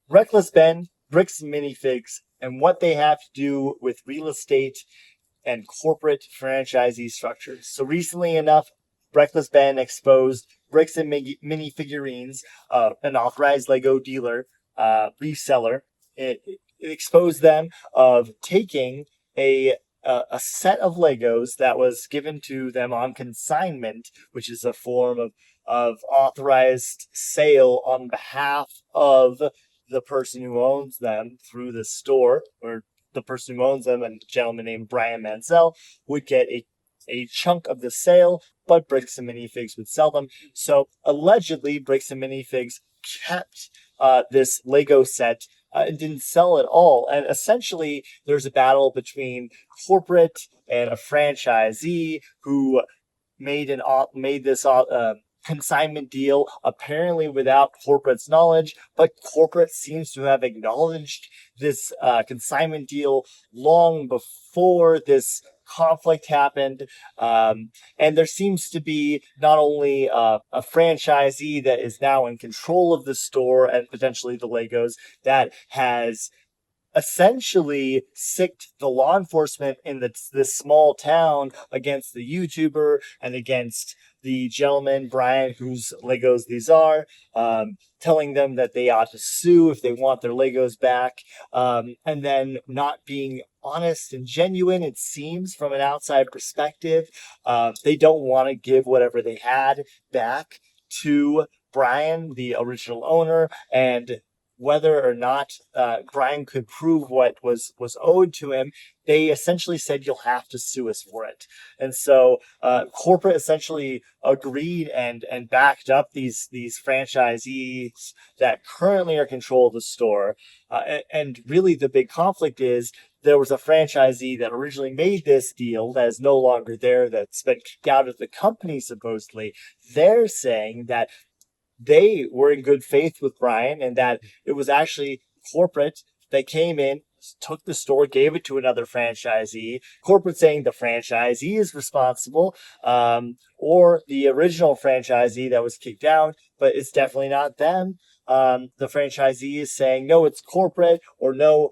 Reckless Ben, Bricks Minifigs, and what they have to do with real estate and corporate franchisee structures. So recently enough, Reckless Ben exposed Bricks and Mini Figurines, an authorized Lego dealer, reseller. It exposed them of taking a set of Legos that was given to them on consignment, which is a form of authorized sale on behalf of the person who owns them through the store, or the person who owns them, a gentleman named Brian Mansell, would get a chunk of the sale, but Bricks and Minifigs would sell them. So allegedly, Bricks and Minifigs kept this Lego set and didn't sell at all. And essentially, there's a battle between corporate and a franchisee who made this consignment deal apparently without corporate's knowledge, but corporate seems to have acknowledged this consignment deal long before this conflict happened. And there seems to be not only a franchisee that is now in control of the store and potentially the Legos that has essentially sicked the law enforcement in this small town against the YouTuber and against the gentleman, Brian, whose Legos these are, telling them that they ought to sue if they want their Legos back, and then not being honest and genuine, it seems, from an outside perspective. They don't want to give whatever they had back to Brian, the original owner, and whether or not Brian could prove what was owed to him, they essentially said, you'll have to sue us for it. And so corporate essentially agreed and backed up these franchisees that currently are control of the store. And really the big conflict is there was a franchisee that originally made this deal that is no longer there, that's been kicked out of the company supposedly. They're saying that they were in good faith with Brian and that it was actually corporate that came in, took the store, gave it to another franchisee. Corporate saying the franchisee is responsible, or the original franchisee that was kicked out, but it's definitely not them. The franchisee is saying, no, it's corporate, or no,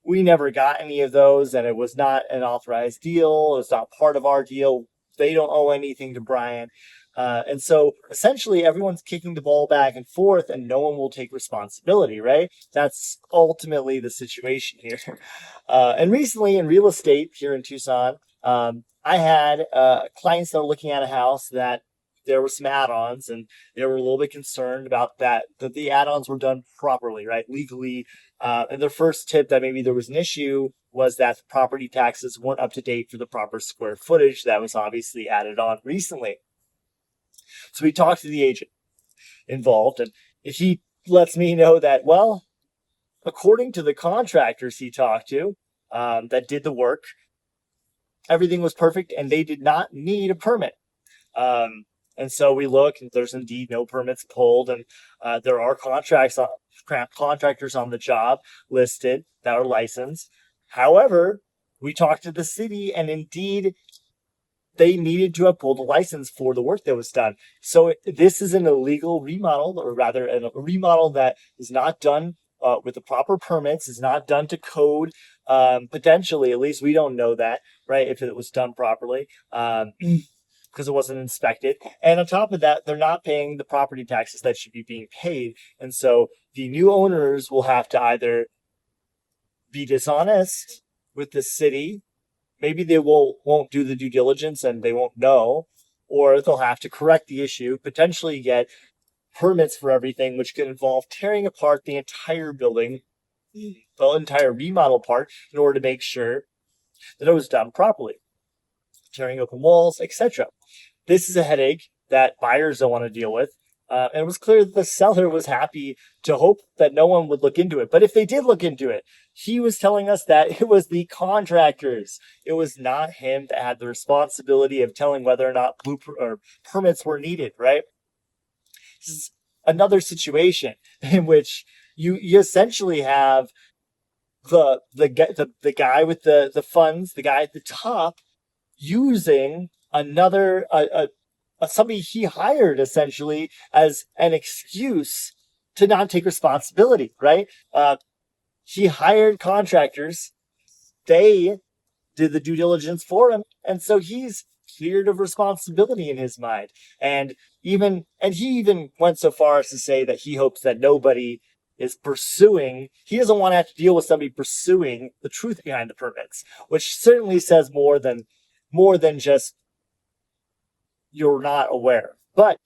we never got any of those, and it was not an authorized deal. It's not part of our deal. They don't owe anything to Brian. And so essentially everyone's kicking the ball back and forth and no one will take responsibility, right? That's ultimately the situation here. And recently in real estate here in Tucson, I had clients that were looking at a house that there were some add-ons and they were a little bit concerned about that the add-ons were done properly, right? Legally. And their first tip that maybe there was an issue was that the property taxes weren't up to date for the proper square footage that was obviously added on recently. So we talked to the agent involved, and he lets me know that, well, according to the contractors he talked to that did the work, everything was perfect and they did not need a permit. And so we look, and there's indeed no permits pulled, and there are contractors on the job listed that are licensed. However, we talked to the city, and indeed, they needed to have pulled a license for the work that was done. So this is an illegal remodel, or rather a remodel that is not done with the proper permits, is not done to code, potentially, at least we don't know that, right, if it was done properly, because it wasn't inspected. And on top of that, they're not paying the property taxes that should be being paid. And so the new owners will have to either be dishonest with the city. Maybe they won't do the due diligence and they won't know, or they'll have to correct the issue, potentially get permits for everything, which could involve tearing apart the entire building, the entire remodel part, in order to make sure that it was done properly. Tearing open walls, etc. This is a headache that buyers don't want to deal with. And it was clear that the seller was happy to hope that no one would look into it. But if they did look into it, he was telling us that it was the contractors. It was not him that had the responsibility of telling whether or not permits were needed, right? This is another situation in which you essentially have the guy with the funds, the guy at the top, using somebody he hired essentially as an excuse to not take responsibility, right? He hired contractors. They did the due diligence for him. And so he's cleared of responsibility in his mind. And he even went so far as to say that he hopes that nobody is pursuing, he doesn't want to have to deal with somebody pursuing the truth behind the permits, which certainly says more than just you're not aware. But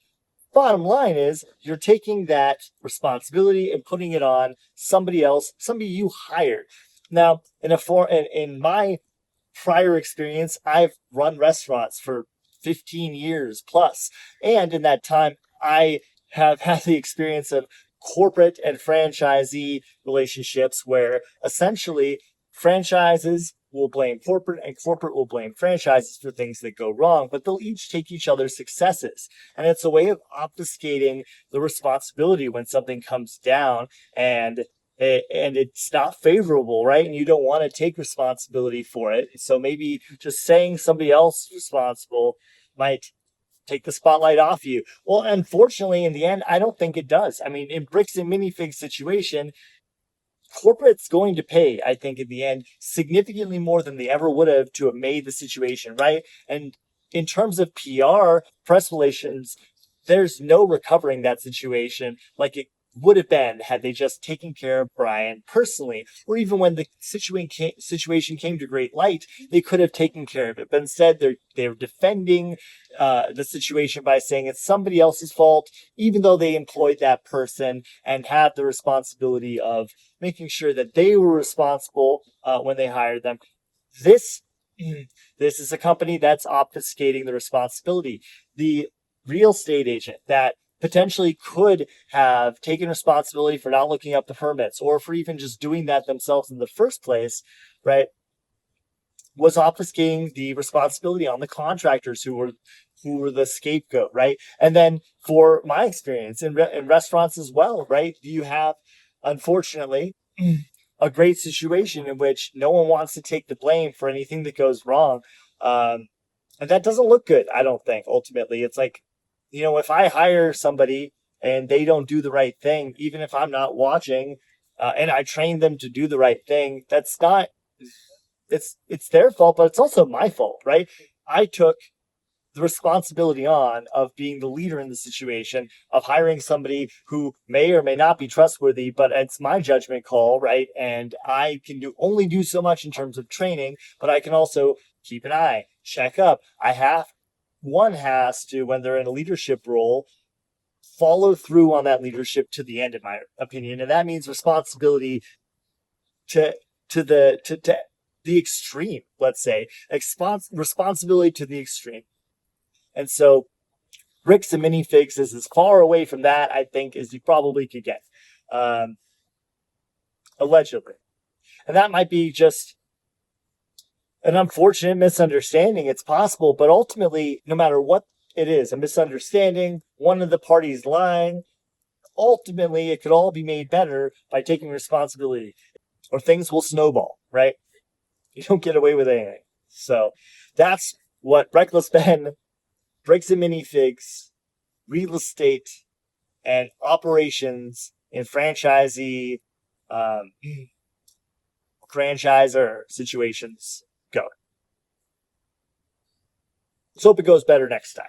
bottom line is you're taking that responsibility and putting it on somebody else, somebody you hired. Now, in my prior experience, I've run restaurants for 15 years plus. And in that time, I have had the experience of corporate and franchisee relationships where essentially franchises will blame corporate and corporate will blame franchises for things that go wrong, but they'll each take each other's successes. And it's a way of obfuscating the responsibility when something comes down and it's not favorable, right? And you don't want to take responsibility for it. So maybe just saying somebody else is responsible might take the spotlight off you. Well, unfortunately, in the end, I don't think it does. I mean, in Bricks and Minifigs situation, corporate's going to pay, I think, in the end, significantly more than they ever would have to have made the situation, right? And in terms of PR, press relations, there's no recovering that situation like it would have been had they just taken care of Brian personally, or even when the situation came to great light, they could have taken care of it. But instead, they're defending the situation by saying it's somebody else's fault, even though they employed that person and had the responsibility of making sure that they were responsible when they hired them. This is a company that's obfuscating the responsibility. The real estate agent that potentially could have taken responsibility for not looking up the permits or for even just doing that themselves in the first place, right, was obfuscating the responsibility on the contractors who were the scapegoat, right? And then for my experience in restaurants as well, right, you have, unfortunately, a great situation in which no one wants to take the blame for anything that goes wrong. And that doesn't look good, I don't think, ultimately. It's like, if I hire somebody and they don't do the right thing, even if I'm not watching, and I train them to do the right thing, that's not, it's their fault, but it's also my fault, right? I took the responsibility on of being the leader in the situation, of hiring somebody who may or may not be trustworthy, but it's my judgment call, right? And I can only do so much in terms of training, but I can also keep an eye, check up. One has to, when they're in a leadership role, follow through on that leadership to the end, in my opinion. And that means responsibility to the extreme, let's say, responsibility to the extreme. And so Bricks and Minifigs is as far away from that, I think, as you probably could get, allegedly. And that might be just an unfortunate misunderstanding. It's possible, but ultimately, no matter what it is, a misunderstanding, one of the parties lying, ultimately, it could all be made better by taking responsibility, or things will snowball, right? You don't get away with anything. So that's what Reckless Ben, Bricks and Minifigs, real estate, and operations in franchisor situations go. Let's hope it goes better next time.